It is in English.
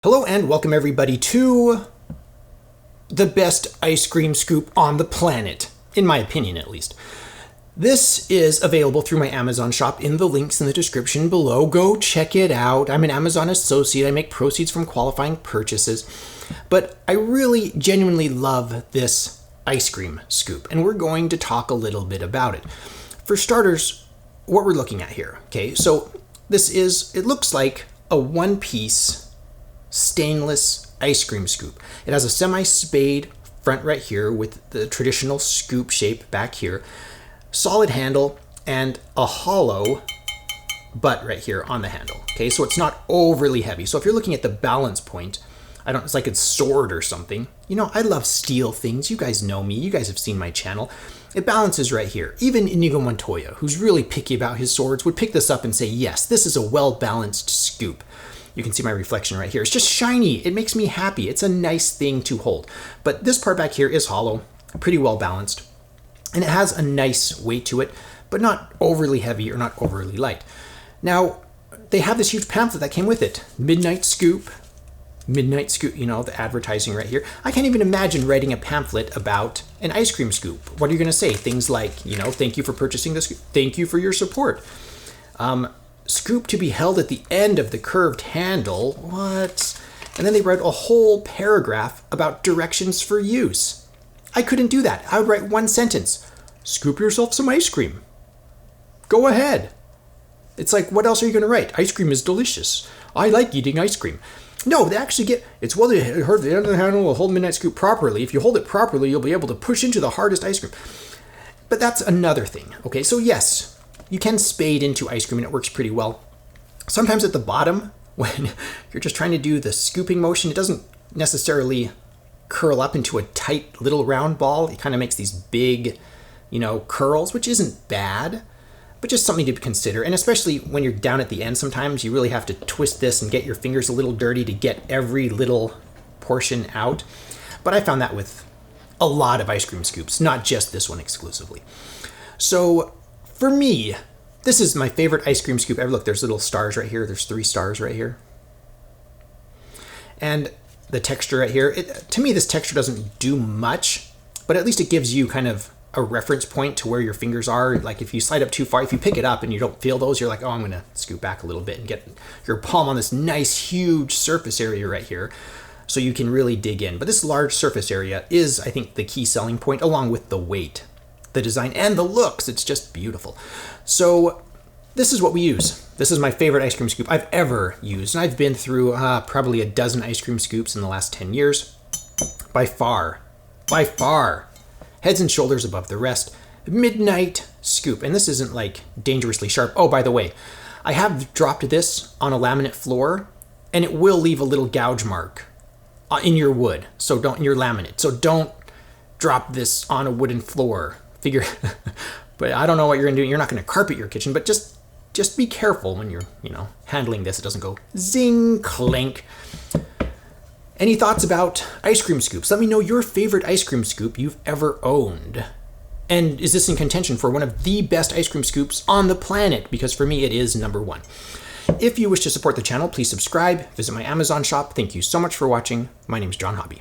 Hello and welcome everybody to the best ice cream scoop on the planet, in my opinion at least. This is available through my Amazon shop in the links in the description below. Go check it out. I'm an Amazon associate. I make proceeds from qualifying purchases. But I really genuinely love this ice cream scoop, and we're going to talk a little bit about it. For starters, what we're looking at here, okay? So it looks like a one-piece stainless ice cream scoop. It has a semi-spade front right here with the traditional scoop shape back here, solid handle, and a hollow butt right here on the handle. Okay, so it's not overly heavy. So if you're looking at the balance point, it's like it's sword or something. You know, I love steel things. You guys know me. You guys have seen my channel. It balances right here. Even Inigo Montoya, who's really picky about his swords, would pick this up and say, yes, this is a well-balanced scoop. You can see my reflection right here. It's just shiny. It makes me happy. It's a nice thing to hold. But this part back here is hollow, pretty well balanced. And it has a nice weight to it, but not overly heavy or not overly light. Now, they have this huge pamphlet that came with it. Midnight Scoop, you know, the advertising right here. I can't even imagine writing a pamphlet about an ice cream scoop. What are you going to say? Things like, you know, thank you for purchasing this scoop. Thank you for your support. Scoop to be held at the end of the curved handle. What? And then they wrote a whole paragraph about directions for use. I couldn't do that. I would write one sentence. Scoop yourself some ice cream. Go ahead. It's like, what else are you going to write? Ice cream is delicious. I like eating ice cream. No, they actually it's well heard the end of the handle will hold Midnight Scoop properly. If you hold it properly, you'll be able to push into the hardest ice cream. But that's another thing. Okay, so yes, you can spade into ice cream and it works pretty well. Sometimes at the bottom, when you're just trying to do the scooping motion, it doesn't necessarily curl up into a tight little round ball. It kind of makes these big, you know, curls, which isn't bad, but just something to consider. And especially when you're down at the end, sometimes you really have to twist this and get your fingers a little dirty to get every little portion out. But I found that with a lot of ice cream scoops, not just this one exclusively. So for me, this is my favorite ice cream scoop ever. Look, there's little stars right here. There's 3 stars right here. And the texture right here, to me, this texture doesn't do much, but at least it gives you kind of a reference point to where your fingers are. Like if you slide up too far, if you pick it up and you don't feel those, you're like, oh, I'm going to scoop back a little bit and get your palm on this nice, huge surface area right here so you can really dig in. But this large surface area is, I think, the key selling point, along with the weight, the design, and the looks. It's just beautiful. So this is what we use. This is my favorite ice cream scoop I've ever used. And I've been through probably a dozen ice cream scoops in the last 10 years. By far, heads and shoulders above the rest. Midnight Scoop. And this isn't like dangerously sharp. Oh, by the way, I have dropped this on a laminate floor and it will leave a little gouge mark in your wood. So in your laminate. So don't drop this on a wooden floor. But I don't know what you're going to do. You're not going to carpet your kitchen, but just be careful when you're, you know, handling this. It doesn't go zing, clink. Any thoughts about ice cream scoops? Let me know your favorite ice cream scoop you've ever owned. And is this in contention for one of the best ice cream scoops on the planet? Because for me, it is #1. If you wish to support the channel, please subscribe, visit my Amazon shop. Thank you so much for watching. My name is John Hobby.